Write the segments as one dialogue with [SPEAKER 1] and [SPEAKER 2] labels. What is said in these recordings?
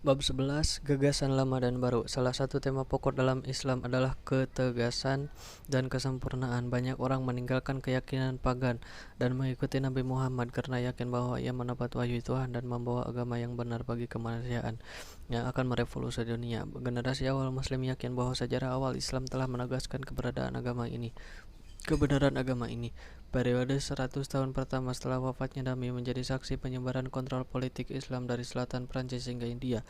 [SPEAKER 1] Bab 11, Gagasan Lama dan Baru. Salah satu tema pokok dalam Islam adalah ketegasan dan kesempurnaan. Banyak orang meninggalkan keyakinan pagan dan mengikuti Nabi Muhammad karena yakin bahwa ia mendapat wahyu Tuhan dan membawa agama yang benar bagi kemanusiaan yang akan merevolusi dunia. Generasi awal Muslim yakin bahwa sejarah awal Islam telah menegaskan kebenaran agama ini. Periode 100 tahun pertama setelah wafatnya Nabi menjadi saksi penyebaran kontrol politik Islam dari selatan Prancis hingga India.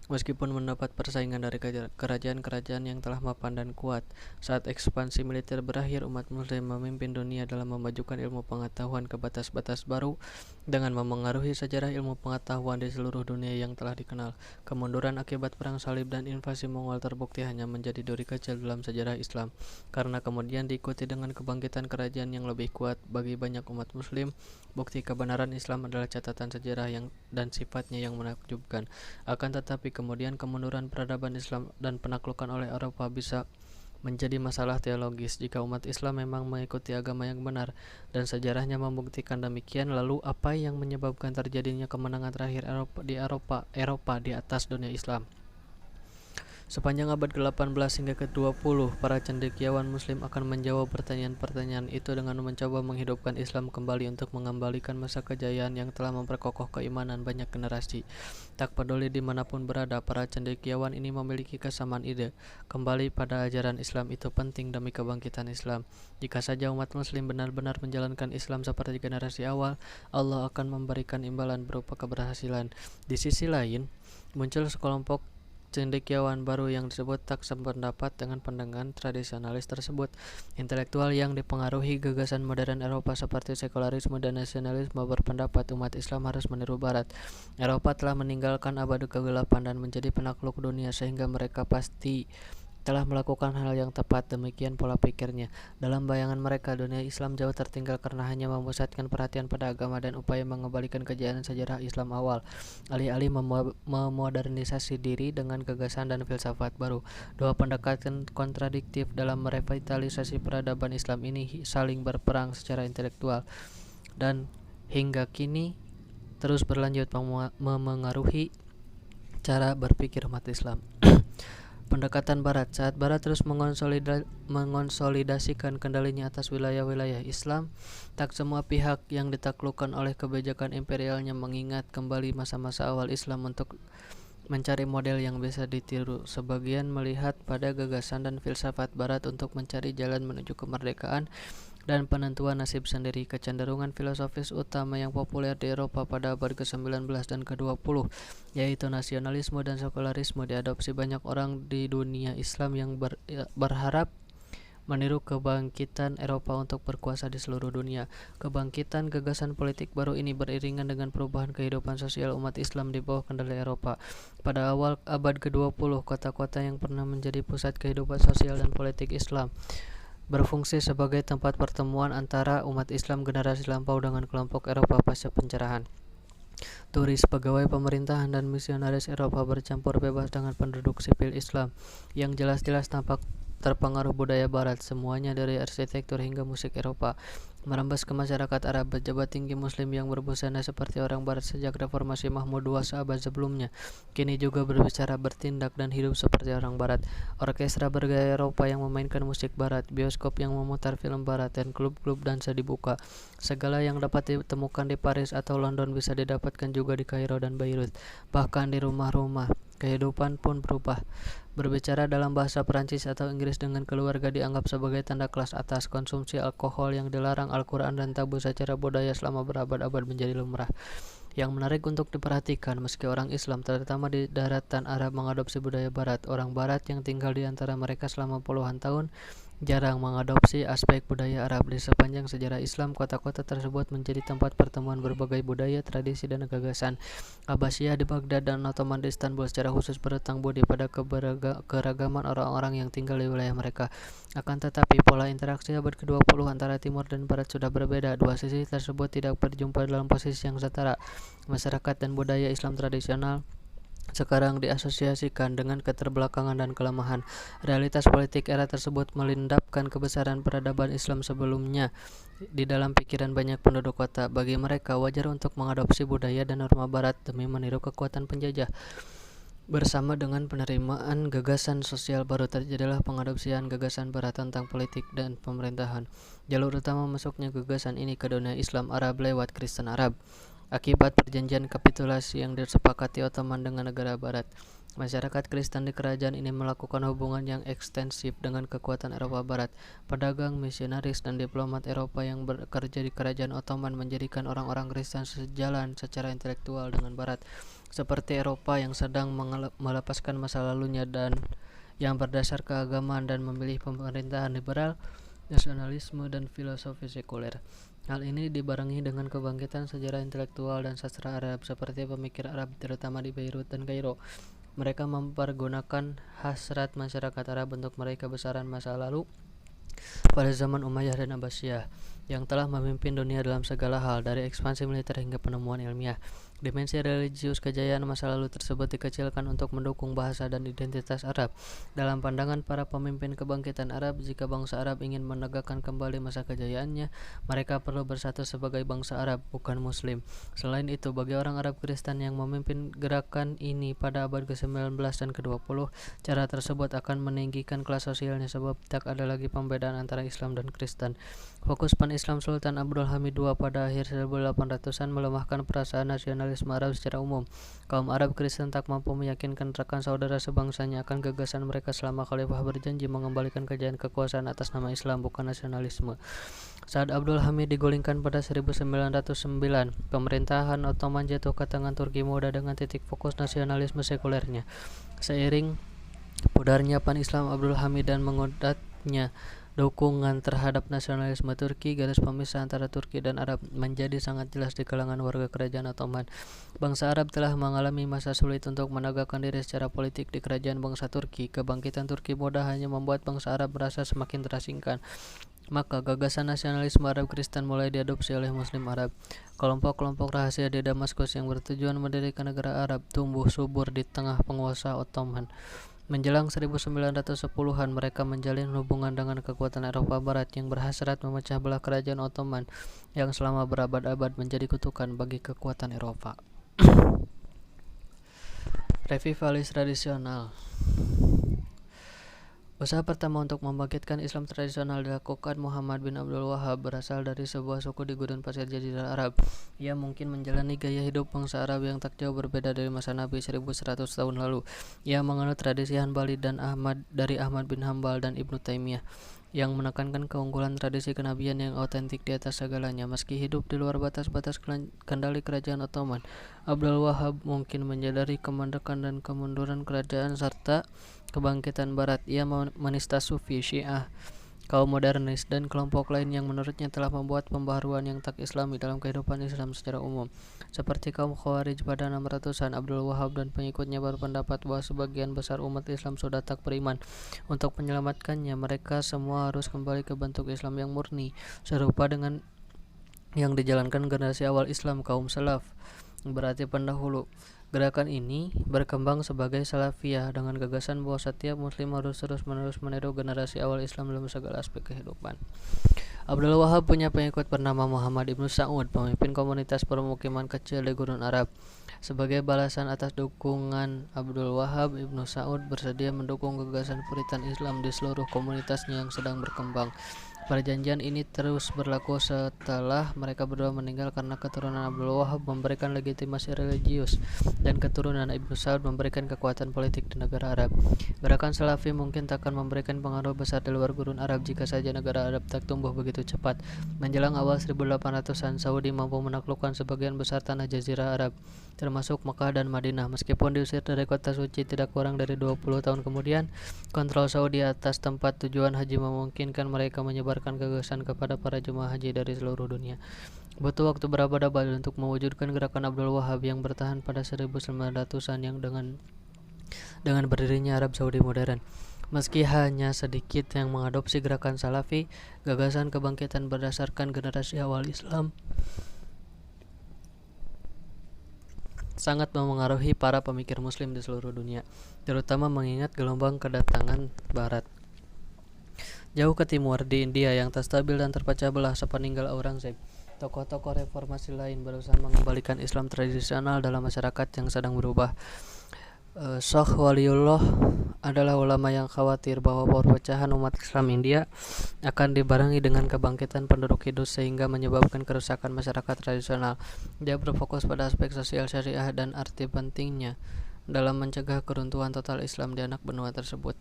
[SPEAKER 1] Meskipun mendapat persaingan dari kerajaan-kerajaan yang telah mapan dan kuat, saat ekspansi militer berakhir, umat Muslim memimpin dunia dalam memajukan ilmu pengetahuan ke batas-batas baru dengan memengaruhi sejarah ilmu pengetahuan di seluruh dunia yang telah dikenal. Kemunduran akibat perang salib dan invasi Mongol terbukti hanya menjadi duri kecil dalam sejarah Islam, karena kemudian diikuti dengan kebangkitan kerajaan yang lebih kuat. Bagi banyak umat Muslim, bukti kebenaran Islam adalah catatan sejarah dan sifatnya yang menakjubkan. Akan tetapi kemudian kemunduran peradaban Islam dan penaklukan oleh Eropa bisa menjadi masalah teologis. Jika umat Islam memang mengikuti agama yang benar dan sejarahnya membuktikan demikian, lalu apa yang menyebabkan terjadinya kemenangan terakhir Eropa di atas dunia Islam? Sepanjang abad ke-18 hingga ke-20, para cendekiawan Muslim akan menjawab pertanyaan-pertanyaan itu dengan mencoba menghidupkan Islam kembali untuk mengembalikan masa kejayaan yang telah memperkokoh keimanan banyak generasi. Tak peduli dimanapun berada, para cendekiawan ini memiliki kesamaan ide. Kembali pada ajaran Islam itu penting demi kebangkitan Islam. Jika saja umat Muslim benar-benar menjalankan Islam seperti generasi awal, Allah akan memberikan imbalan berupa keberhasilan. Di sisi lain, muncul sekelompok cendekiawan baru yang disebut tak sependapat dengan pandangan tradisionalis tersebut. Intelektual yang dipengaruhi gagasan modern Eropa seperti sekularisme dan nasionalisme berpendapat umat Islam harus meniru Barat. Eropa telah meninggalkan abad kegelapan dan menjadi penakluk dunia, sehingga mereka pasti telah melakukan hal yang tepat. Demikian pola pikirnya. Dalam bayangan mereka, dunia Islam jauh tertinggal karena hanya memusatkan perhatian pada agama dan upaya mengembalikan kejayaan sejarah Islam awal, alih-alih memodernisasi diri dengan gagasan dan filsafat baru. Dua pendekatan kontradiktif dalam merevitalisasi peradaban Islam ini saling berperang secara intelektual dan hingga kini terus berlanjut memengaruhi cara berpikir umat Islam. Pendekatan Barat. Saat Barat terus mengonsolidasikan kendalinya atas wilayah-wilayah Islam, tak semua pihak yang ditaklukkan oleh kebijakan imperialnya mengingat kembali masa-masa awal Islam untuk mencari model yang bisa ditiru. Sebagian melihat pada gagasan dan filsafat Barat untuk mencari jalan menuju kemerdekaan dan penentuan nasib sendiri. Kecenderungan filosofis utama yang populer di Eropa pada abad ke-19 dan ke-20, yaitu nasionalisme dan sekularisme, diadopsi banyak orang di dunia Islam yang berharap meniru kebangkitan Eropa untuk berkuasa di seluruh dunia. Kebangkitan gagasan politik baru ini beriringan dengan perubahan kehidupan sosial umat Islam di bawah kendali Eropa. Pada awal abad ke-20, kota-kota yang pernah menjadi pusat kehidupan sosial dan politik Islam berfungsi sebagai tempat pertemuan antara umat Islam generasi lampau dengan kelompok Eropa pasca pencerahan. Turis, pegawai pemerintahan, dan misionaris Eropa bercampur bebas dengan penduduk sipil Islam yang jelas-jelas tampak terpengaruh budaya Barat. Semuanya dari arsitektur hingga musik Eropa merembes ke masyarakat Arab. Pejabat tinggi Muslim yang berbusana seperti orang Barat sejak reformasi Mahmud II seabad sebelumnya kini juga berbicara, bertindak, dan hidup seperti orang Barat. Orkestra bergaya Eropa yang memainkan musik Barat, bioskop yang memutar film Barat, dan klub-klub dansa dibuka. Segala yang dapat ditemukan di Paris atau London bisa didapatkan juga di Kairo dan Beirut. Bahkan di rumah-rumah, kehidupan pun berubah. Berbicara dalam bahasa Perancis atau Inggris dengan keluarga dianggap sebagai tanda kelas atas. Konsumsi alkohol yang dilarang Al-Quran dan tabu secara budaya selama berabad-abad menjadi lumrah. Yang menarik untuk diperhatikan, meski orang Islam, terutama di daratan Arab, mengadopsi budaya Barat, orang Barat yang tinggal di antara mereka selama puluhan tahun jarang mengadopsi aspek budaya Arab. Di sepanjang sejarah Islam, kota-kota tersebut menjadi tempat pertemuan berbagai budaya, tradisi, dan gagasan. Abbasiyah di Baghdad dan Ottoman di Istanbul secara khusus berhutang budi pada keragaman orang-orang yang tinggal di wilayah mereka. Akan tetapi, pola interaksi abad ke-20 antara Timur dan Barat sudah berbeda. Dua sisi tersebut tidak berjumpa dalam posisi yang setara. Masyarakat dan budaya Islam tradisional sekarang diasosiasikan dengan keterbelakangan dan kelemahan. Realitas politik era tersebut melindapkan kebesaran peradaban Islam sebelumnya di dalam pikiran banyak penduduk kota. Bagi mereka, wajar untuk mengadopsi budaya dan norma Barat demi meniru kekuatan penjajah. Bersama dengan penerimaan gagasan sosial baru terjadilah pengadopsian gagasan barat tentang politik dan pemerintahan. Jalur utama masuknya gagasan ini ke dunia Islam Arab lewat Kristen Arab. Akibat perjanjian kapitulasi yang disepakati Ottoman dengan negara barat, masyarakat Kristen di kerajaan ini melakukan hubungan yang ekstensif dengan kekuatan Eropa Barat. Pedagang, misionaris, dan diplomat Eropa yang bekerja di kerajaan Ottoman menjadikan orang-orang Kristen sejalan secara intelektual dengan Barat, seperti Eropa yang sedang melepaskan masa lalunya dan yang berdasar keagamaan dan memilih pemerintahan liberal, nasionalisme, dan filosofi sekuler. Hal ini dibarengi dengan kebangkitan sejarah intelektual dan sastra Arab seperti pemikir Arab terutama di Beirut dan Kairo. Mereka mempergunakan hasrat masyarakat Arab untuk meraih kebesaran masa lalu pada zaman Umayyah dan Abbasiyah yang telah memimpin dunia dalam segala hal, dari ekspansi militer hingga penemuan ilmiah. Dimensi religius kejayaan masa lalu tersebut dikecilkan untuk mendukung bahasa dan identitas Arab. Dalam pandangan para pemimpin kebangkitan Arab, jika bangsa Arab ingin menegakkan kembali masa kejayaannya, mereka perlu bersatu sebagai bangsa Arab, bukan Muslim. Selain itu, bagi orang Arab Kristen yang memimpin gerakan ini pada abad ke-19 dan ke-20, cara tersebut akan meninggikan kelas sosialnya sebab tak ada lagi pembedaan antara Islam dan Kristen. Fokus pan-Islam Sultan Abdul Hamid II pada akhir 1800-an melemahkan perasaan nasionalisme Arab secara umum. Kaum Arab Kristen tak mampu meyakinkan rekan saudara sebangsanya akan gagasan mereka selama Khalifah berjanji mengembalikan kejayaan kekuasaan atas nama Islam, bukan nasionalisme. Saat Abdul Hamid digulingkan pada 1909, pemerintahan Ottoman jatuh ke tangan Turki muda dengan titik fokus nasionalisme sekulernya. Seiring pudarnya pan-Islam Abdul Hamid dan menguatnya dukungan terhadap nasionalisme Turki, garis pemisah antara Turki dan Arab menjadi sangat jelas di kalangan warga kerajaan Ottoman. Bangsa Arab telah mengalami masa sulit untuk menegakkan diri secara politik di kerajaan bangsa Turki. Kebangkitan Turki muda hanya membuat bangsa Arab merasa semakin terasingkan. Maka gagasan nasionalisme Arab Kristen mulai diadopsi oleh Muslim Arab. Kelompok-kelompok rahasia di Damaskus yang bertujuan mendirikan negara Arab tumbuh subur di tengah penguasa Ottoman. Menjelang 1910-an, mereka menjalin hubungan dengan kekuatan Eropa Barat yang berhasrat memecah belah kerajaan Ottoman yang selama berabad-abad menjadi kutukan bagi kekuatan Eropa. Revivalis tradisional. Usaha pertama untuk membangkitkan Islam tradisional dilakukan Muhammad bin Abdul Wahhab, berasal dari sebuah suku di gurun pasir Jazirah Arab. Ia mungkin menjalani gaya hidup bangsa Arab yang tak jauh berbeda dari masa Nabi 1100 tahun lalu. Ia menganut tradisi Hanbali dan Ahmad bin Hambal dan Ibnu Taimiyah, yang menekankan keunggulan tradisi kenabian yang autentik di atas segalanya. Meski hidup di luar batas-batas kendali kerajaan Ottoman, Abdul Wahhab mungkin menyadari kemandekan dan kemunduran kerajaan serta kebangkitan Barat. Ia menista Sufi, Syiah, kaum modernis, dan kelompok lain yang menurutnya telah membuat pembaharuan yang tak islami dalam kehidupan Islam secara umum. Seperti kaum Khawarij pada 600-an, Abdul Wahhab dan pengikutnya berpendapat bahwa sebagian besar umat Islam sudah tak beriman. Untuk menyelamatkannya, mereka semua harus kembali ke bentuk Islam yang murni, serupa dengan yang dijalankan generasi awal Islam, kaum Salaf, berarti pendahulu. Gerakan ini berkembang sebagai Salafiyah dengan gagasan bahwa setiap muslim harus terus-menerus meniru generasi awal Islam dalam segala aspek kehidupan. Abdul Wahhab punya pengikut bernama Muhammad Ibnu Sa'ud, pemimpin komunitas permukiman kecil di Gurun Arab. Sebagai balasan atas dukungan Abdul Wahhab, Ibnu Sa'ud bersedia mendukung gagasan Puritan Islam di seluruh komunitasnya yang sedang berkembang. Perjanjian ini terus berlaku setelah mereka berdua meninggal karena keturunan Abdul Wahhab memberikan legitimasi religius dan keturunan Ibnu Sa'ud memberikan kekuatan politik di negara Arab. Gerakan Salafi mungkin takkan memberikan pengaruh besar di luar gurun Arab jika saja negara Arab tak tumbuh begitu cepat. Menjelang awal 1800-an, Saudi mampu menaklukkan sebagian besar tanah Jazirah Arab, termasuk Mekah dan Madinah. Meskipun diusir dari kota suci tidak kurang dari 20 tahun kemudian, kontrol Saudi atas tempat tujuan haji memungkinkan mereka menyebar gagasan kepada para jemaah haji dari seluruh dunia. Butuh waktu berabad-abad untuk mewujudkan gerakan Abdul Wahhab yang bertahan pada 1900-an yang dengan berdirinya Arab Saudi modern. Meski hanya sedikit yang mengadopsi gerakan Salafi, gagasan kebangkitan berdasarkan generasi awal Islam sangat memengaruhi para pemikir muslim di seluruh dunia, terutama mengingat gelombang kedatangan Barat. Jauh ke timur, di India yang tak stabil dan terpecah belah sepeninggal Aurangzeb, tokoh-tokoh reformasi lain berusaha mengembalikan Islam tradisional dalam masyarakat yang sedang berubah. Syekh Waliullah adalah ulama yang khawatir bahwa perpecahan umat Islam India akan dibarengi dengan kebangkitan penduduk Hindus sehingga menyebabkan kerusakan masyarakat tradisional. Dia berfokus pada aspek sosial syariah dan arti pentingnya dalam mencegah keruntuhan total Islam di anak benua tersebut.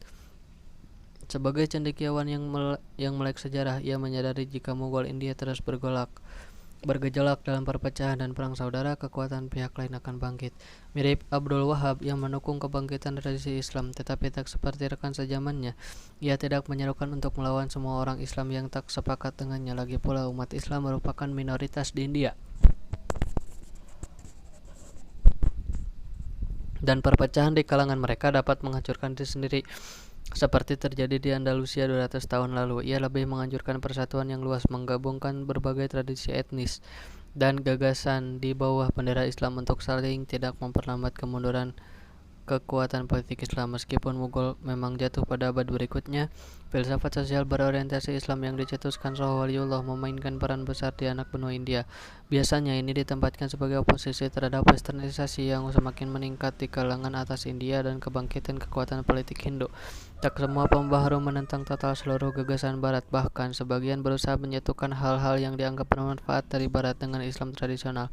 [SPEAKER 1] Sebagai cendekiawan yang melek sejarah, ia menyadari jika Mughal India terus bergejolak dalam perpecahan dan perang saudara, kekuatan pihak lain akan bangkit. Mirip Abdul Wahab yang mendukung kebangkitan tradisi Islam, tetapi tak seperti rekan sezamannya. Ia tidak menyerukan untuk melawan semua orang Islam yang tak sepakat dengannya. Lagi pula umat Islam merupakan minoritas di India. Dan perpecahan di kalangan mereka dapat menghancurkan diri sendiri. Seperti terjadi di Andalusia 200 tahun lalu, ia lebih menganjurkan persatuan yang luas, menggabungkan berbagai tradisi etnis dan gagasan di bawah bendera Islam untuk saling tidak memperlambat kemunduran kekuatan politik Islam. Meskipun Mughal memang jatuh pada abad berikutnya, filsafat sosial berorientasi Islam yang dicetuskan Syekh Waliullah memainkan peran besar di anak benua India. Biasanya ini ditempatkan sebagai oposisi terhadap westernisasi yang semakin meningkat di kalangan atas India dan kebangkitan kekuatan politik Hindu. Tak semua pembaharu menentang total seluruh gagasan Barat, bahkan sebagian berusaha menyatukan hal-hal yang dianggap bermanfaat dari Barat dengan Islam tradisional.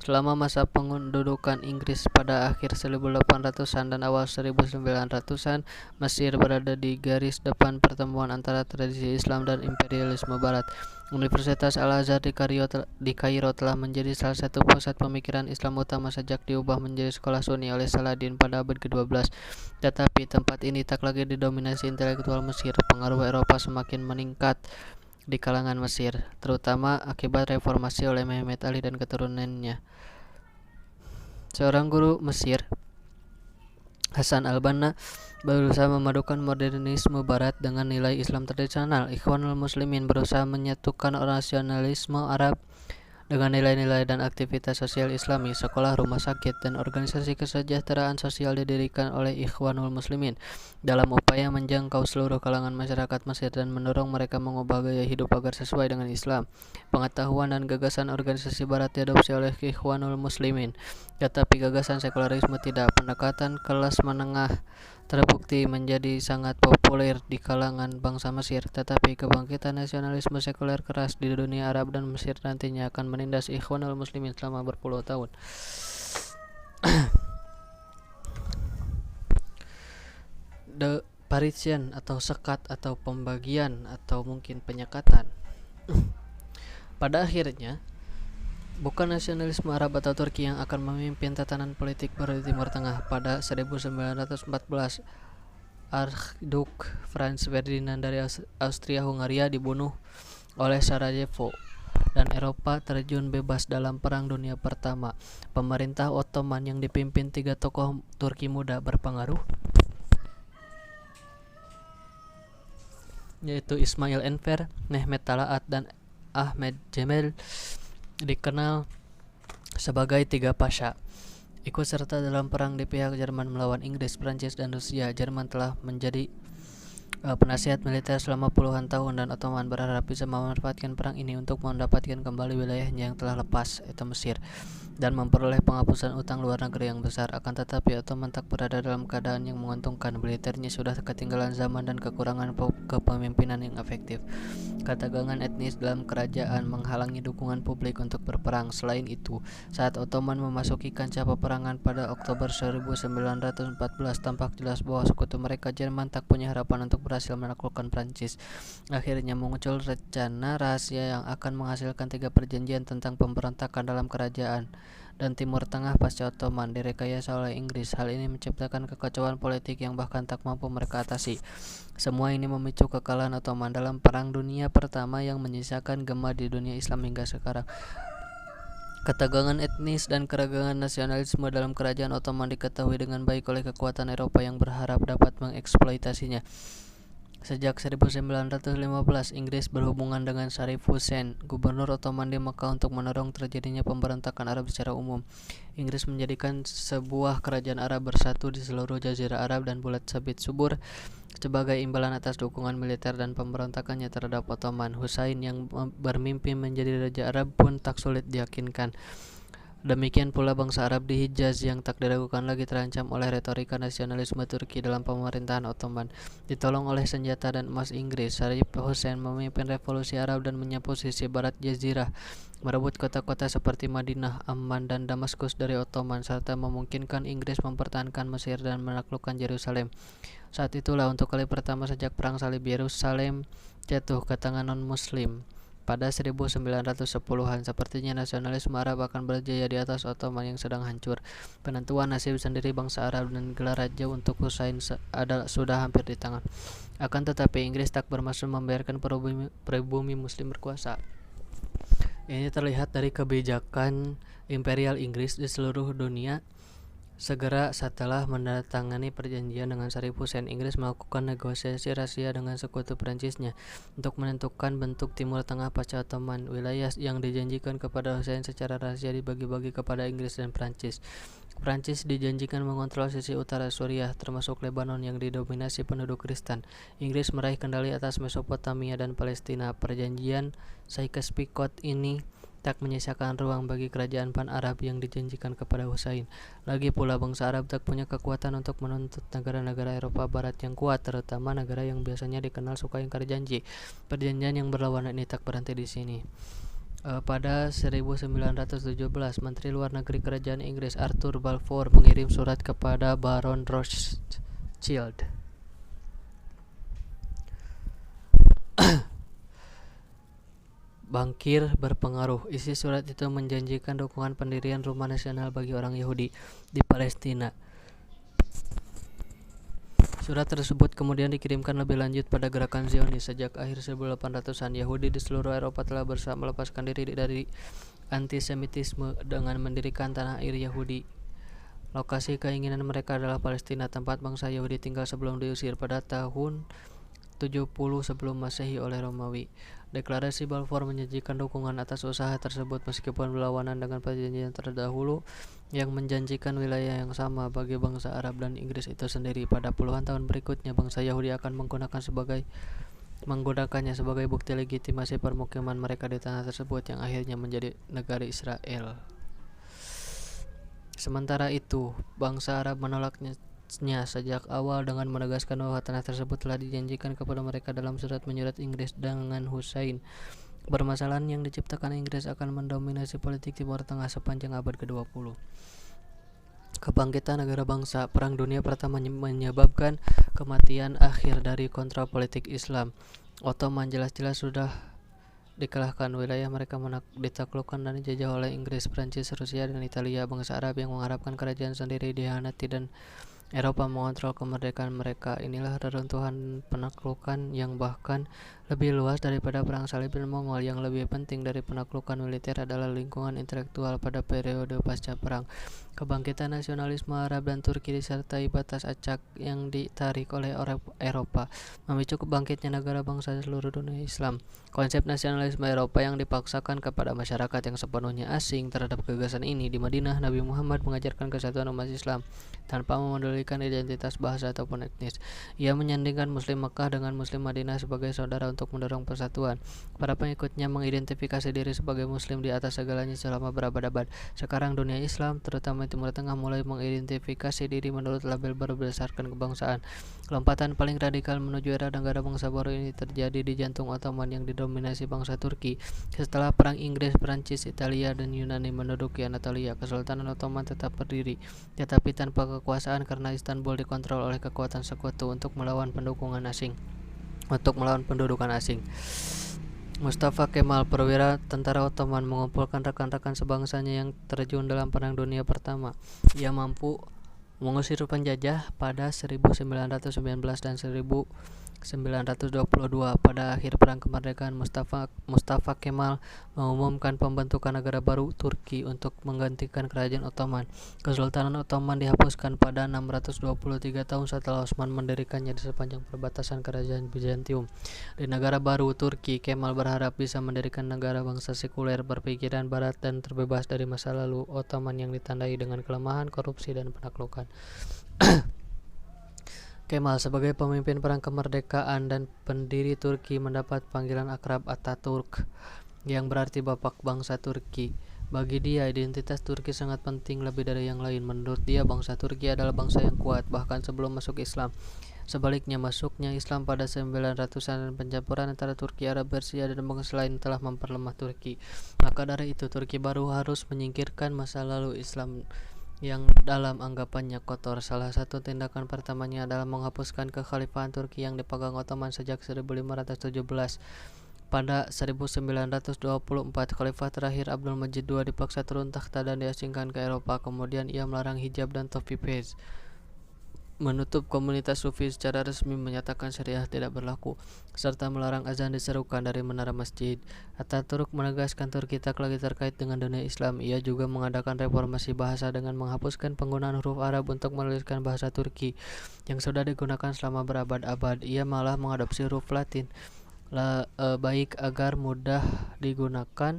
[SPEAKER 1] Selama masa pendudukan Inggris pada akhir 1800-an dan awal 1900-an, Mesir berada di garis depan pertemuan antara tradisi Islam dan imperialisme Barat. Universitas Al-Azhar di Kairo telah menjadi salah satu pusat pemikiran Islam utama sejak diubah menjadi sekolah Sunni oleh Saladin pada abad ke-12. Tetapi tempat ini tak lagi didominasi intelektual Mesir. Pengaruh Eropa semakin meningkat di kalangan Mesir, terutama akibat reformasi oleh Mehmet Ali dan keturunannya. Seorang guru Mesir, Hasan al-Banna, berusaha memadukan modernisme Barat dengan nilai Islam tradisional. Ikhwanul Muslimin berusaha menyatukan nasionalisme Arab dengan nilai-nilai dan aktivitas sosial Islami. Sekolah, rumah sakit, dan organisasi kesejahteraan sosial didirikan oleh Ikhwanul Muslimin dalam upaya menjangkau seluruh kalangan masyarakat Mesir dan mendorong mereka mengubah gaya hidup agar sesuai dengan Islam. Pengetahuan dan gagasan organisasi Barat diadopsi oleh Ikhwanul Muslimin, tetapi gagasan sekularisme tidak. Pendekatan kelas menengah terbukti menjadi sangat populer di kalangan bangsa Mesir, tetapi kebangkitan nasionalisme sekuler keras di dunia Arab dan Mesir nantinya akan menindas Ikhwanul Muslimin selama berpuluh tahun. The partition atau sekat atau pembagian atau mungkin penyekatan. Pada akhirnya, bukan nasionalisme Arab atau Turki yang akan memimpin tatanan politik baru di Timur Tengah. Pada 1914, Archduke Franz Ferdinand dari Austria-Hungaria dibunuh oleh Sarajevo dan Eropa terjun bebas dalam Perang Dunia Pertama. Pemerintah Ottoman yang dipimpin 3 tokoh Turki muda berpengaruh, yaitu Ismail Enver, Mehmet Talaat, dan Ahmed Cemal, dikenal sebagai Tiga Pasha, ikut serta dalam perang di pihak Jerman melawan Inggris, Prancis, dan Rusia. Jerman telah menjadi penasihat militer selama puluhan tahun dan Ottoman berharap bisa memanfaatkan perang ini untuk mendapatkan kembali wilayahnya yang telah lepas, yaitu Mesir, dan memperoleh penghapusan utang luar negeri yang besar. Akan tetapi Ottoman tak berada dalam keadaan yang menguntungkan. Militernya sudah ketinggalan zaman dan kekurangan kepemimpinan yang efektif. Ketegangan etnis dalam kerajaan menghalangi dukungan publik untuk berperang. Selain itu, saat Ottoman memasuki kancah peperangan pada Oktober 1914, tampak jelas bahwa sekutu mereka Jerman tak punya harapan untuk berhasil menaklukkan Prancis. Akhirnya muncul rencana rahasia yang akan menghasilkan 3 perjanjian tentang pemberontakan dalam kerajaan dan Timur Tengah pasca Ottoman, direkayasa oleh Inggris. Hal ini menciptakan kekacauan politik yang bahkan tak mampu mereka atasi. Semua ini memicu kekalahan Ottoman dalam Perang Dunia Pertama yang menyisakan gema di dunia Islam hingga sekarang. Ketegangan etnis dan keragaman nasionalisme dalam kerajaan Ottoman diketahui dengan baik oleh kekuatan Eropa yang berharap dapat mengeksploitasinya. Sejak 1915, Inggris berhubungan dengan Sharif Hussein, gubernur Ottoman di Mekah, untuk mendorong terjadinya pemberontakan Arab secara umum. Inggris menjadikan sebuah kerajaan Arab bersatu di seluruh Jazirah Arab dan Bulat Sabit subur sebagai imbalan atas dukungan militer dan pemberontakannya terhadap Ottoman. Hussein yang bermimpi menjadi Raja Arab pun tak sulit diyakinkan. Demikian pula bangsa Arab di Hijaz yang tak diragukan lagi terancam oleh retorika nasionalisme Turki dalam pemerintahan Ottoman. Ditolong oleh senjata dan emas Inggris, Sharif Hussein memimpin revolusi Arab dan menyapu sisi barat Jazirah, merebut kota-kota seperti Madinah, Amman, dan Damaskus dari Ottoman, serta memungkinkan Inggris mempertahankan Mesir dan menaklukkan Yerusalem. Saat itulah untuk kali pertama sejak Perang Salib Yerusalem jatuh ke tangan non-Muslim. Pada 1910-an, sepertinya nasionalisme Arab akan berjaya di atas Ottoman yang sedang hancur. Penentuan nasib sendiri bangsa Arab dan gelar raja untuk Husain sudah hampir di tangan. Akan tetapi Inggris tak bermaksud membiarkan pribumi Muslim berkuasa. Ini terlihat dari kebijakan Imperial Inggris di seluruh dunia. Segera setelah menandatangani perjanjian dengan Sharif Hussein, Inggris melakukan negosiasi rahasia dengan sekutu Prancisnya untuk menentukan bentuk Timur Tengah pasca Ottoman. Wilayah yang dijanjikan kepada Hussein secara rahasia dibagi-bagi kepada Inggris dan Prancis. Prancis dijanjikan mengontrol sisi utara Suriah, termasuk Lebanon yang didominasi penduduk Kristen. Inggris meraih kendali atas Mesopotamia dan Palestina. Perjanjian Sykes-Picot ini tak menyisakan ruang bagi kerajaan pan-Arab yang dijanjikan kepada Hussein. Lagi pula bangsa Arab tak punya kekuatan untuk menuntut negara-negara Eropa Barat yang kuat, terutama negara yang biasanya dikenal suka ingkar janji. Perjanjian yang berlawanan ini tak berhenti di sini. Pada 1917, Menteri Luar Negeri Kerajaan Inggris Arthur Balfour mengirim surat kepada Baron Rothschild. Bankir berpengaruh. Isi surat itu menjanjikan dukungan pendirian rumah nasional bagi orang Yahudi di Palestina. Surat tersebut kemudian dikirimkan lebih lanjut pada gerakan Zionis. Sejak akhir 1800-an, Yahudi di seluruh Eropa telah berusaha melepaskan diri dari antisemitisme dengan mendirikan tanah air Yahudi. Lokasi keinginan mereka adalah Palestina, tempat bangsa Yahudi tinggal sebelum diusir pada tahun 70 sebelum Masehi oleh Romawi. Deklarasi Balfour menjanjikan dukungan atas usaha tersebut meskipun berlawanan dengan perjanjian terdahulu yang menjanjikan wilayah yang sama bagi bangsa Arab dan Inggris itu sendiri. Pada puluhan tahun berikutnya, bangsa Yahudi akan menggunakannya sebagai bukti legitimasi permukiman mereka di tanah tersebut yang akhirnya menjadi negara Israel. Sementara itu, bangsa Arab menolaknya sejak awal dengan menegaskan bahwa tanah tersebut telah dijanjikan kepada mereka dalam surat menyurat Inggris dengan Hussein. Permasalahan yang diciptakan Inggris akan mendominasi politik Timur Tengah sepanjang abad ke-20. Kebangkitan negara bangsa. Perang Dunia Pertama menyebabkan kematian akhir dari kontrol politik Islam. Ottoman jelas-jelas sudah dikalahkan, wilayah mereka ditaklukkan dan dijajah oleh Inggris, Prancis, Rusia, dan Italia. Bangsa Arab yang mengharapkan kerajaan sendiri dihianati dan Eropa mengontrol kemerdekaan mereka. Inilah reruntuhan penaklukan yang bahkan lebih luas daripada Perang Salib dan Mongol. Yang lebih penting dari penaklukan militer adalah lingkungan intelektual pada periode pasca perang. Kebangkitan nasionalisme Arab dan Turki disertai batas acak yang ditarik oleh Eropa memicu kebangkitnya negara bangsa seluruh dunia Islam. Konsep nasionalisme Eropa yang dipaksakan kepada masyarakat yang sepenuhnya asing terhadap gagasan ini. Di Madinah, Nabi Muhammad mengajarkan kesatuan umat Islam tanpa memedulikan identitas bahasa ataupun etnis. Ia menyandingkan Muslim Mekah dengan Muslim Madinah sebagai saudara untuk mendorong persatuan. Para pengikutnya mengidentifikasi diri sebagai Muslim di atas segalanya selama berabad-abad. Sekarang dunia Islam, terutama Timur Tengah, mulai mengidentifikasi diri menurut label berdasarkan kebangsaan. Lompatan paling radikal menuju era negara bangsa baru ini terjadi di jantung Ottoman yang didominasi bangsa Turki. Setelah perang Inggris, Prancis, Italia, dan Yunani menduduki Anatolia, Kesultanan Ottoman tetap berdiri, tetapi tanpa kekuasaan karena Istanbul dikontrol oleh kekuatan sekutu untuk melawan pendudukan asing. Mustafa Kemal, perwira tentara Ottoman, mengumpulkan rekan-rekan sebangsanya yang terjun dalam Perang Dunia Pertama. Ia mampu mengusir penjajah pada 1919 dan 1922. Pada akhir perang kemerdekaan, Mustafa Kemal mengumumkan pembentukan negara baru Turki untuk menggantikan kerajaan Ottoman. Kesultanan Ottoman dihapuskan pada 623 tahun setelah Utsman mendirikannya di sepanjang perbatasan kerajaan Bizantium. Di negara baru Turki, Kemal berharap bisa mendirikan negara bangsa sekuler, berpikiran barat, dan terbebas dari masa lalu Ottoman yang ditandai dengan kelemahan, korupsi, dan penaklukan. Kemal sebagai pemimpin perang kemerdekaan dan pendiri Turki mendapat panggilan akrab Ataturk yang berarti bapak bangsa Turki. Bagi dia, identitas Turki sangat penting lebih dari yang lain. Menurut dia, bangsa Turki adalah bangsa yang kuat, bahkan sebelum masuk Islam. Sebaliknya, masuknya Islam pada 900-an dan pencampuran antara Turki, Arab, Persia, dan bangsa lain telah memperlemah Turki. Maka dari itu, Turki baru harus menyingkirkan masa lalu Islam yang dalam anggapannya kotor. Salah satu tindakan pertamanya adalah menghapuskan kekhalifahan Turki yang dipegang Ottoman sejak 1517. Pada 1924, Khalifah terakhir Abdul Majid II dipaksa turun takhta dan diasingkan ke Eropa. Kemudian ia melarang hijab dan topi fez, menutup komunitas Sufi secara resmi, menyatakan syariah tidak berlaku, serta melarang azan diserukan dari menara masjid. Ataturk menegaskan Turki tak lagi terkait dengan dunia Islam. Ia juga mengadakan reformasi bahasa dengan menghapuskan penggunaan huruf Arab untuk menuliskan bahasa Turki yang sudah digunakan selama berabad-abad. Ia malah mengadopsi huruf Latin, baik agar mudah digunakan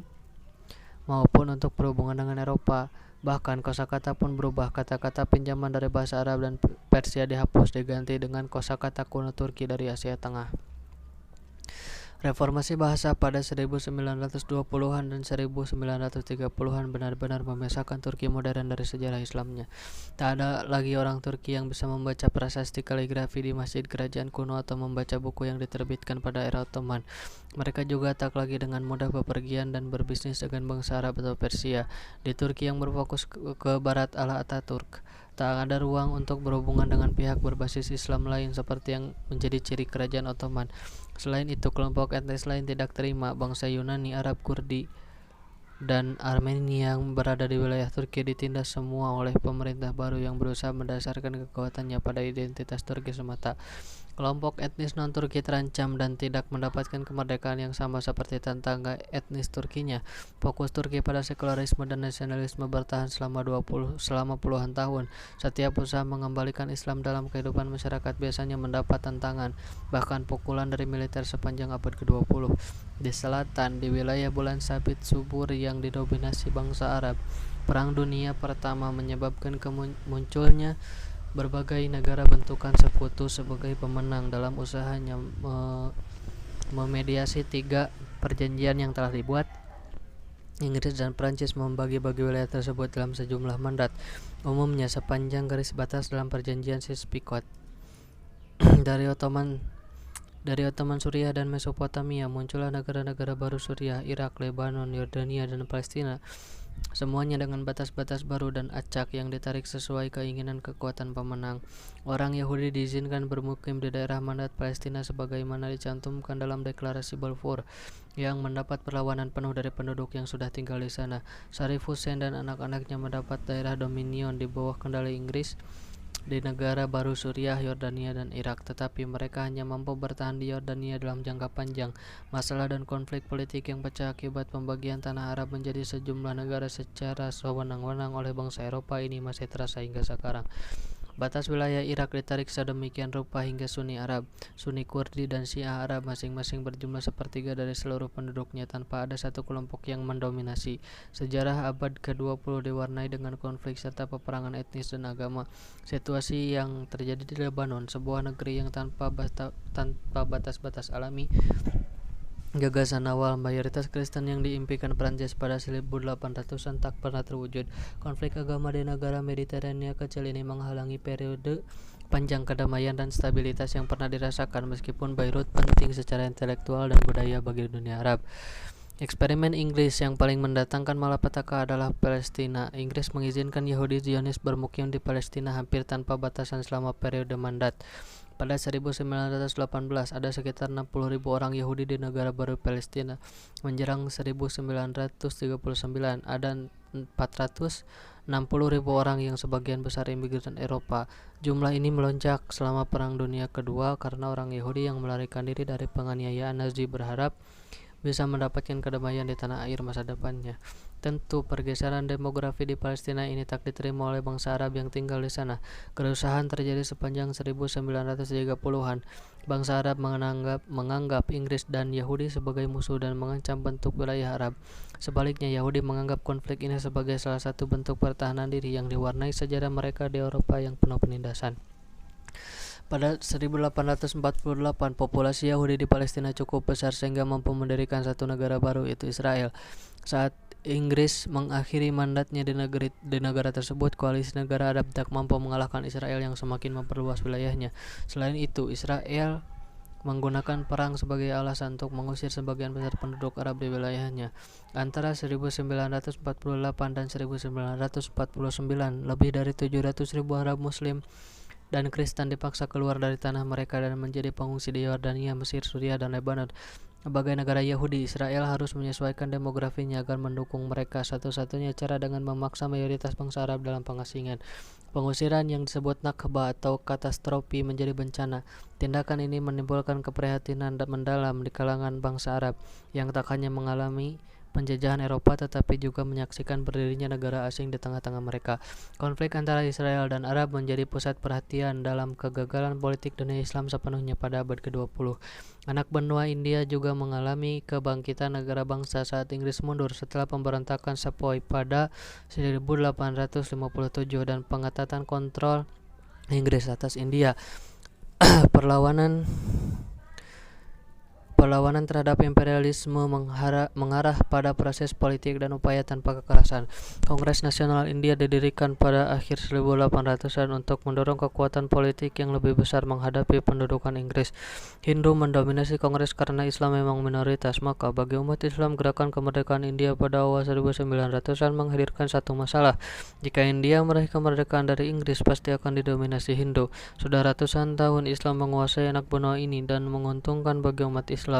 [SPEAKER 1] maupun untuk berhubungan dengan Eropa. Bahkan kosakata pun berubah. Kata-kata pinjaman dari bahasa Arab dan Persia dihapus, diganti dengan kosakata kuno Turki dari Asia Tengah. Reformasi bahasa pada 1920-an dan 1930-an benar-benar memisahkan Turki modern dari sejarah Islamnya. Tak ada lagi orang Turki yang bisa membaca prasasti kaligrafi di masjid kerajaan kuno atau membaca buku yang diterbitkan pada era Ottoman. Mereka juga tak lagi dengan mudah bepergian dan berbisnis dengan bangsa Arab atau Persia. Di Turki yang berfokus ke barat ala Ataturk, tak ada ruang untuk berhubungan dengan pihak berbasis Islam lain seperti yang menjadi ciri kerajaan Ottoman. Selain itu, kelompok etnis lain tidak terima. Bangsa Yunani, Arab, Kurdi, dan Armenia yang berada di wilayah Turki ditindas semua oleh pemerintah baru yang berusaha mendasarkan kekuatannya pada identitas Turki semata. Kelompok etnis non-Turki terancam dan tidak mendapatkan kemerdekaan yang sama seperti tetangga etnis Turkinya. Fokus Turki pada sekularisme dan nasionalisme bertahan selama puluhan tahun. Setiap usaha mengembalikan Islam dalam kehidupan masyarakat biasanya mendapat tantangan, bahkan pukulan dari militer sepanjang abad ke-20. Di selatan, di wilayah Bulan Sabit subur yang didominasi bangsa Arab, Perang Dunia Pertama menyebabkan munculnya berbagai negara bentukan sekutu sebagai pemenang dalam usahanya memediasi 3 perjanjian yang telah dibuat. Inggris dan Prancis membagi-bagi wilayah tersebut dalam sejumlah mandat, umumnya sepanjang garis batas dalam perjanjian Sykes-Picot. Dari Ottoman Suriah dan Mesopotamia muncullah negara-negara baru: Suriah, Irak, Lebanon, Yordania, dan Palestina. Semuanya dengan batas-batas baru dan acak yang ditarik sesuai keinginan kekuatan pemenang. Orang Yahudi diizinkan bermukim di daerah mandat Palestina sebagaimana dicantumkan dalam deklarasi Balfour, yang mendapat perlawanan penuh dari penduduk yang sudah tinggal di sana. Sharif Hussein dan anak-anaknya mendapat daerah dominion di bawah kendali Inggris di negara baru Suriah, Yordania, dan Irak, tetapi mereka hanya mampu bertahan di Yordania dalam jangka panjang. Masalah dan konflik politik yang pecah akibat pembagian tanah Arab menjadi sejumlah negara secara sewenang-wenang oleh bangsa Eropa ini masih terasa hingga sekarang. Batas wilayah Irak ditarik sedemikian rupa hingga Sunni Arab, Sunni Kurdi, dan Syiah Arab masing-masing berjumlah sepertiga dari seluruh penduduknya tanpa ada satu kelompok yang mendominasi. Sejarah abad ke-20 diwarnai dengan konflik serta peperangan etnis dan agama. Situasi yang terjadi di Lebanon, sebuah negeri yang tanpa batas-batas alami, gagasan awal mayoritas Kristen yang diimpikan Prancis pada 1800-an tak pernah terwujud. Konflik agama di negara Mediterania kecil ini menghalangi periode panjang kedamaian dan stabilitas yang pernah dirasakan, meskipun Beirut penting secara intelektual dan budaya bagi dunia Arab. Eksperimen Inggris yang paling mendatangkan malapetaka adalah Palestina. Inggris mengizinkan Yahudi Zionis bermukim di Palestina hampir tanpa batasan selama periode mandat. Pada 1918 ada sekitar 60.000 orang Yahudi di negara baru Palestina. Menjelang 1939 ada 460.000 orang yang sebagian besar imigran Eropa. Jumlah ini melonjak selama Perang Dunia Kedua karena orang Yahudi yang melarikan diri dari penganiayaan Nazi berharap bisa mendapatkan kedamaian di tanah air masa depannya. Tentu pergeseran demografi di Palestina ini tak diterima oleh bangsa Arab yang tinggal di sana. Kerusuhan terjadi sepanjang 1930-an. Bangsa Arab menganggap Inggris dan Yahudi sebagai musuh dan mengancam bentuk wilayah Arab. Sebaliknya, Yahudi menganggap konflik ini sebagai salah satu bentuk pertahanan diri yang diwarnai sejarah mereka di Eropa yang penuh penindasan. Pada 1848, populasi Yahudi di Palestina cukup besar sehingga mampu mendirikan satu negara baru, yaitu Israel. Saat Inggris mengakhiri mandatnya di negara tersebut, koalisi negara Arab tak mampu mengalahkan Israel yang semakin memperluas wilayahnya. Selain itu, Israel menggunakan perang sebagai alasan untuk mengusir sebagian besar penduduk Arab di wilayahnya. Antara 1948 dan 1949, lebih dari 700.000 Arab Muslim dan Kristen dipaksa keluar dari tanah mereka dan menjadi pengungsi di Yordania, Mesir, Suriah, dan Lebanon. Sebagai negara Yahudi, Israel harus menyesuaikan demografinya agar mendukung mereka. Satu-satunya cara dengan memaksa mayoritas bangsa Arab dalam pengasingan. Pengusiran yang disebut Nakba atau katastrofi menjadi bencana. Tindakan ini menimbulkan keprihatinan mendalam di kalangan bangsa Arab yang tak hanya mengalami penjajahan Eropa tetapi juga menyaksikan berdirinya negara asing di tengah-tengah mereka. Konflik antara Israel dan Arab menjadi pusat perhatian dalam kegagalan politik dunia Islam sepenuhnya pada abad ke-20. Anak benua India juga mengalami kebangkitan negara bangsa saat Inggris mundur setelah pemberontakan Sepoy pada 1857 dan pengetatan kontrol Inggris atas India. Perlawanan terhadap imperialisme mengarah pada proses politik dan upaya tanpa kekerasan. Kongres Nasional India didirikan pada akhir 1800-an untuk mendorong kekuatan politik yang lebih besar menghadapi pendudukan Inggris. Hindu mendominasi Kongres karena Islam memang minoritas, maka bagi umat Islam gerakan kemerdekaan India pada awal 1900-an menghadirkan satu masalah. Jika India meraih kemerdekaan dari Inggris, pasti akan didominasi Hindu. Sudah ratusan tahun Islam menguasai anak benua ini dan menguntungkan bagi umat Islam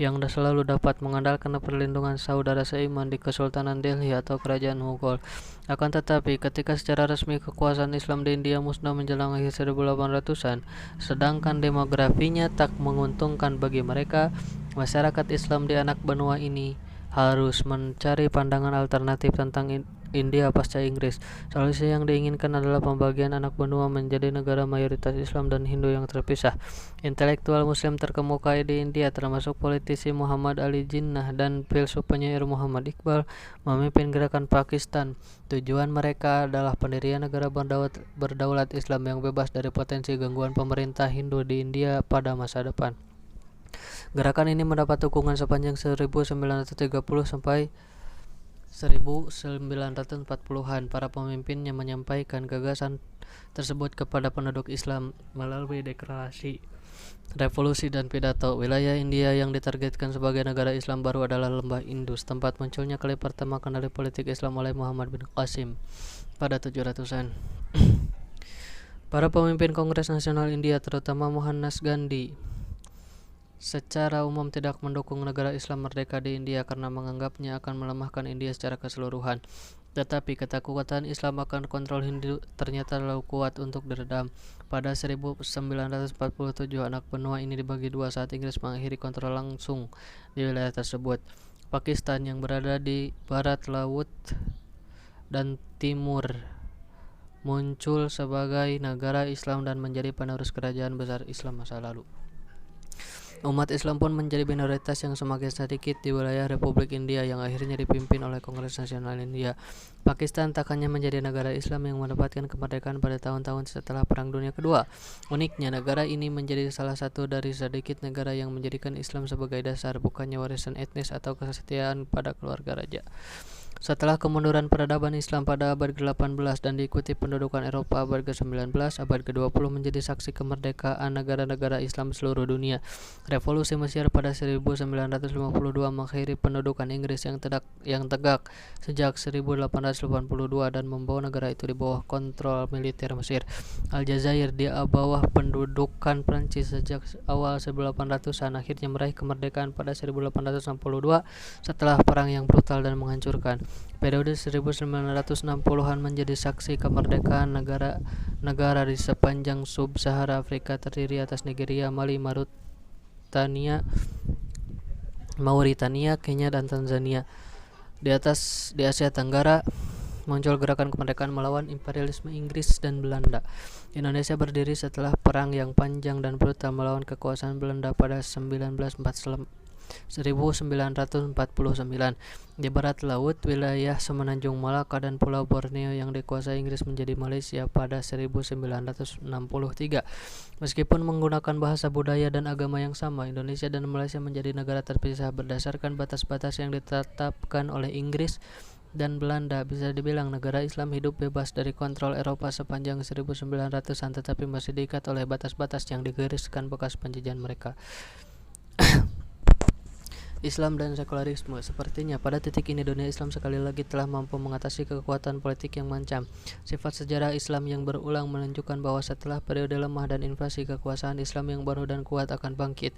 [SPEAKER 1] yang selalu dapat mengandalkan perlindungan saudara seiman di Kesultanan Delhi atau Kerajaan Mughal. Akan tetapi, ketika secara resmi kekuasaan Islam di India musnah menjelang akhir 1800-an, sedangkan demografinya tak menguntungkan bagi mereka, masyarakat Islam di anak benua ini harus mencari pandangan alternatif tentang India pasca Inggris. Solusi yang diinginkan adalah pembagian anak benua menjadi negara mayoritas Islam dan Hindu yang terpisah. Intelektual Muslim terkemuka di India termasuk politisi Muhammad Ali Jinnah dan filsuf penyair Muhammad Iqbal memimpin gerakan Pakistan. Tujuan mereka adalah pendirian negara berdaulat Islam yang bebas dari potensi gangguan pemerintah Hindu di India pada masa depan. Gerakan ini mendapat dukungan sepanjang 1930 sampai 1940-an. Para pemimpinnya menyampaikan gagasan tersebut kepada penduduk Islam melalui deklarasi, revolusi, dan pidato. Wilayah India yang ditargetkan sebagai negara Islam baru adalah Lembah Indus, tempat munculnya kali pertama kendali politik Islam oleh Muhammad bin Qasim pada 700-an. Para pemimpin Kongres Nasional India, terutama Mohandas Gandhi, secara umum tidak mendukung negara Islam merdeka di India karena menganggapnya akan melemahkan India secara keseluruhan. Tetapi ketakutan Islam akan kontrol Hindu ternyata terlalu kuat untuk diredam. Pada 1947 anak benua ini dibagi dua saat Inggris mengakhiri kontrol langsung di wilayah tersebut. Pakistan yang berada di barat laut dan timur muncul sebagai negara Islam dan menjadi penerus kerajaan besar Islam masa lalu. Umat Islam pun menjadi minoritas yang semakin sedikit di wilayah Republik India yang akhirnya dipimpin oleh Kongres Nasional India. Pakistan tak hanya menjadi negara Islam yang mendapatkan kemerdekaan pada tahun-tahun setelah Perang Dunia Kedua. Uniknya, negara ini menjadi salah satu dari sedikit negara yang menjadikan Islam sebagai dasar, bukannya warisan etnis atau kesetiaan pada keluarga raja. Setelah kemunduran peradaban Islam pada abad ke-18 dan diikuti pendudukan Eropa abad ke-19, abad ke-20 menjadi saksi kemerdekaan negara-negara Islam seluruh dunia. Revolusi Mesir pada 1952 mengakhiri pendudukan Inggris yang tegak sejak 1882 dan membawa negara itu di bawah kontrol militer Mesir. Aljazair di bawah pendudukan Prancis sejak awal 1800-an akhirnya meraih kemerdekaan pada 1862 setelah perang yang brutal dan menghancurkan. Periode 1960-an menjadi saksi kemerdekaan negara-negara di sepanjang sub-Sahara Afrika terdiri atas Nigeria, Mali, Mauritania, Kenya, dan Tanzania. Di Asia Tenggara muncul gerakan kemerdekaan melawan imperialisme Inggris dan Belanda. Indonesia berdiri setelah perang yang panjang dan brutal melawan kekuasaan Belanda pada 1945 1949. Di barat laut, wilayah semenanjung Malaka dan Pulau Borneo yang dikuasai Inggris menjadi Malaysia pada 1963. Meskipun menggunakan bahasa, budaya, dan agama yang sama, Indonesia dan Malaysia menjadi negara terpisah berdasarkan batas-batas yang ditetapkan oleh Inggris dan Belanda. Bisa dibilang negara Islam hidup bebas dari kontrol Eropa sepanjang 1900-an, tetapi masih diikat oleh batas-batas yang digariskan bekas penjajahan mereka. Islam dan sekularisme. Sepertinya pada titik ini dunia Islam sekali lagi telah mampu mengatasi kekuatan politik yang mengancam. Sifat sejarah Islam yang berulang menunjukkan bahwa setelah periode lemah dan invasi, kekuasaan Islam yang baru dan kuat akan bangkit,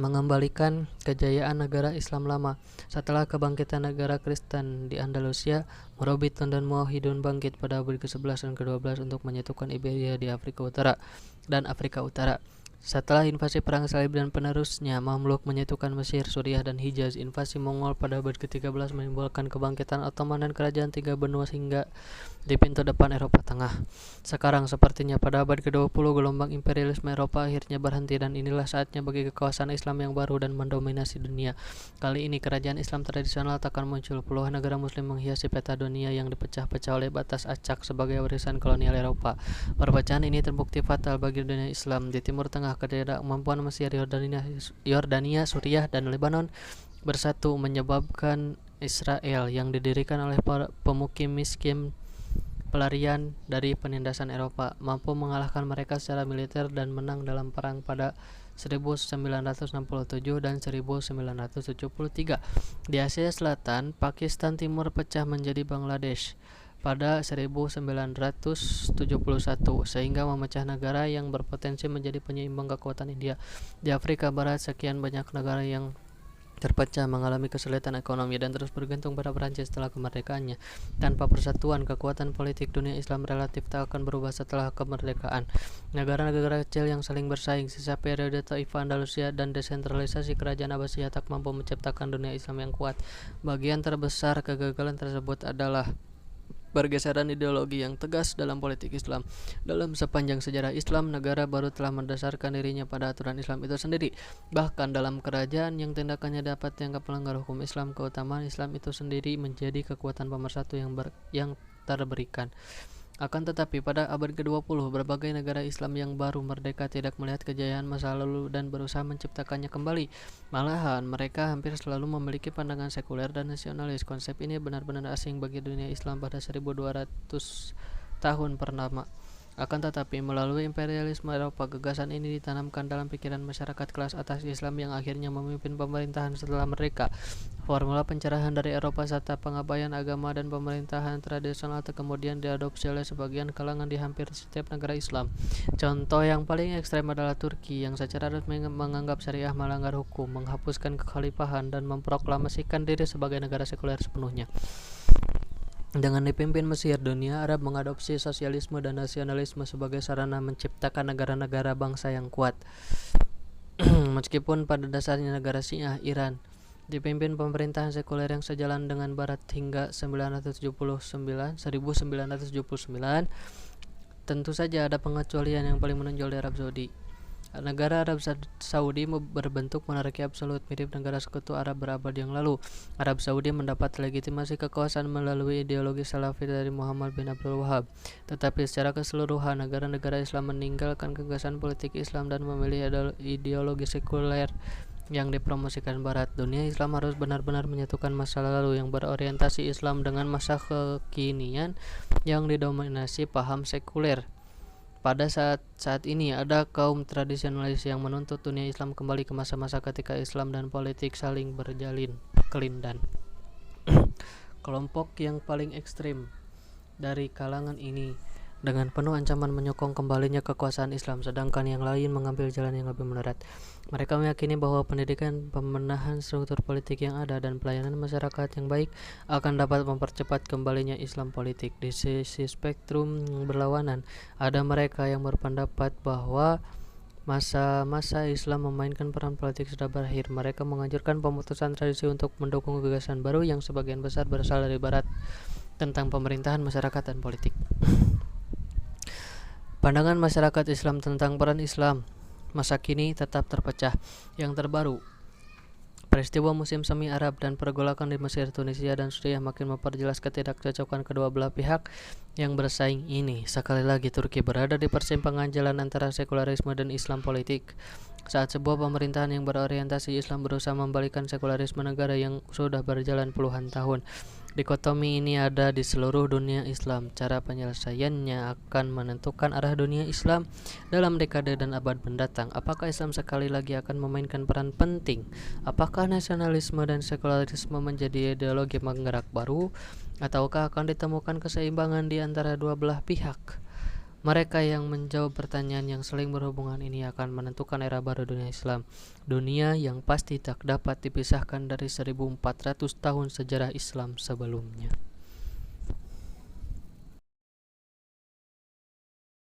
[SPEAKER 1] mengembalikan kejayaan negara Islam lama. Setelah kebangkitan negara Kristen di Andalusia, Murabitun dan Muwahhidun bangkit pada abad ke-11 dan ke-12 untuk menyatukan Iberia di Afrika Utara dan Afrika Utara. Setelah invasi perang salib dan penerusnya, Mamluk menyatukan Mesir, Suriah, dan Hijaz. Invasi Mongol pada abad ke-13 menimbulkan kebangkitan Ottoman dan kerajaan tiga benua hingga di pintu depan Eropa Tengah. Sekarang sepertinya pada abad ke-20 gelombang imperialisme Eropa akhirnya berhenti, dan inilah saatnya bagi kekuasaan Islam yang baru dan mendominasi dunia. Kali ini kerajaan Islam tradisional takkan muncul. Puluhan negara muslim menghiasi peta dunia yang dipecah-pecah oleh batas acak sebagai warisan kolonial Eropa. Perpecahan ini terbukti fatal bagi dunia Islam. Di Timur Tengah, ketidakmampuan Mesir, Yordania, Suriah, dan Lebanon bersatu menyebabkan Israel yang didirikan oleh pemukim miskin pelarian dari penindasan Eropa mampu mengalahkan mereka secara militer dan menang dalam perang pada 1967 dan 1973. Di Asia Selatan, Pakistan Timur pecah menjadi Bangladesh pada 1971 sehingga memecah negara yang berpotensi menjadi penyeimbang kekuatan India. Di Afrika Barat, sekian banyak negara yang terpecah mengalami kesulitan ekonomi dan terus bergantung pada Perancis setelah kemerdekaannya. Tanpa persatuan, kekuatan politik dunia Islam relatif tak akan berubah setelah kemerdekaan. Negara-negara kecil yang saling bersaing, sisa periode Taifah Andalusia, dan desentralisasi kerajaan Abbasiyah tak mampu menciptakan dunia Islam yang kuat. Bagian terbesar kegagalan tersebut adalah pergeseran ideologi yang tegas dalam politik Islam. Dalam sepanjang sejarah Islam, negara baru telah mendasarkan dirinya pada aturan Islam itu sendiri. Bahkan dalam kerajaan yang tindakannya dapat dianggap melanggar hukum Islam, keutamaan Islam itu sendiri menjadi kekuatan pemersatu yang terberikan. Akan tetapi pada abad ke-20, berbagai negara Islam yang baru merdeka tidak melihat kejayaan masa lalu dan berusaha menciptakannya kembali. Malahan, mereka hampir selalu memiliki pandangan sekuler dan nasionalis. Konsep ini benar-benar asing bagi dunia Islam pada 1200 tahun pertama. Akan tetapi, melalui imperialisme Eropa, gagasan ini ditanamkan dalam pikiran masyarakat kelas atas Islam yang akhirnya memimpin pemerintahan setelah mereka. Formula pencerahan dari Eropa serta pengabaian agama dan pemerintahan tradisional kemudian diadopsi oleh sebagian kalangan di hampir setiap negara Islam. Contoh yang paling ekstrem adalah Turki, yang secara resmi menganggap syariah melanggar hukum, menghapuskan kekhalifahan, dan memproklamasikan diri sebagai negara sekuler sepenuhnya. Dengan dipimpin Mesir, dunia Arab mengadopsi sosialisme dan nasionalisme sebagai sarana menciptakan negara-negara bangsa yang kuat. Meskipun pada dasarnya negara Syiah, Iran dipimpin pemerintahan sekuler yang sejalan dengan Barat hingga 1979, tentu saja ada pengecualian yang paling menonjol di Arab Saudi. Negara Arab Saudi berbentuk monarki absolut mirip negara sekutu Arab berabad yang lalu. Arab Saudi mendapat legitimasi kekuasaan melalui ideologi Salafi dari Muhammad bin Abdul Wahab. Tetapi secara keseluruhan, negara-negara Islam meninggalkan gagasan politik Islam dan memilih ideologi sekuler yang dipromosikan Barat. Dunia Islam harus benar-benar menyatukan masa lalu yang berorientasi Islam dengan masa kekinian yang didominasi paham sekuler. Pada saat ini ada kaum tradisionalis yang menuntut dunia Islam kembali ke masa-masa ketika Islam dan politik saling berjalin kelindan. Kelompok yang paling ekstrim dari kalangan ini dengan penuh ancaman menyokong kembalinya kekuasaan Islam, sedangkan yang lain mengambil jalan yang lebih moderat. Mereka meyakini bahwa pendidikan, pembenahan struktur politik yang ada, dan pelayanan masyarakat yang baik akan dapat mempercepat kembalinya Islam politik. Di sisi spektrum berlawanan, ada mereka yang berpendapat bahwa masa-masa Islam memainkan peran politik sudah berakhir. Mereka menganjurkan pemutusan tradisi untuk mendukung gagasan baru yang sebagian besar berasal dari Barat tentang pemerintahan, masyarakat, dan politik. Pandangan masyarakat Islam tentang peran Islam masa kini tetap terpecah. Yang terbaru, Peristiwa musim semi Arab dan pergolakan di Mesir, Tunisia, dan Suriah makin memperjelas ketidakcocokan kedua belah pihak yang bersaing ini. Sekali lagi, Turki berada di persimpangan jalan antara sekularisme dan Islam politik. Saat sebuah pemerintahan yang berorientasi Islam berusaha membalikkan sekularisme negara yang sudah berjalan puluhan tahun. Dikotomi ini ada di seluruh dunia Islam. Cara penyelesaiannya akan menentukan arah dunia Islam dalam dekade dan abad mendatang. Apakah Islam sekali lagi akan memainkan peran penting? Apakah nasionalisme dan sekularisme menjadi ideologi penggerak baru? Ataukah akan ditemukan keseimbangan di antara dua belah pihak? Mereka yang menjawab pertanyaan yang saling berhubungan ini akan menentukan era baru dunia Islam. Dunia yang pasti tak dapat dipisahkan dari 1400 tahun sejarah Islam sebelumnya.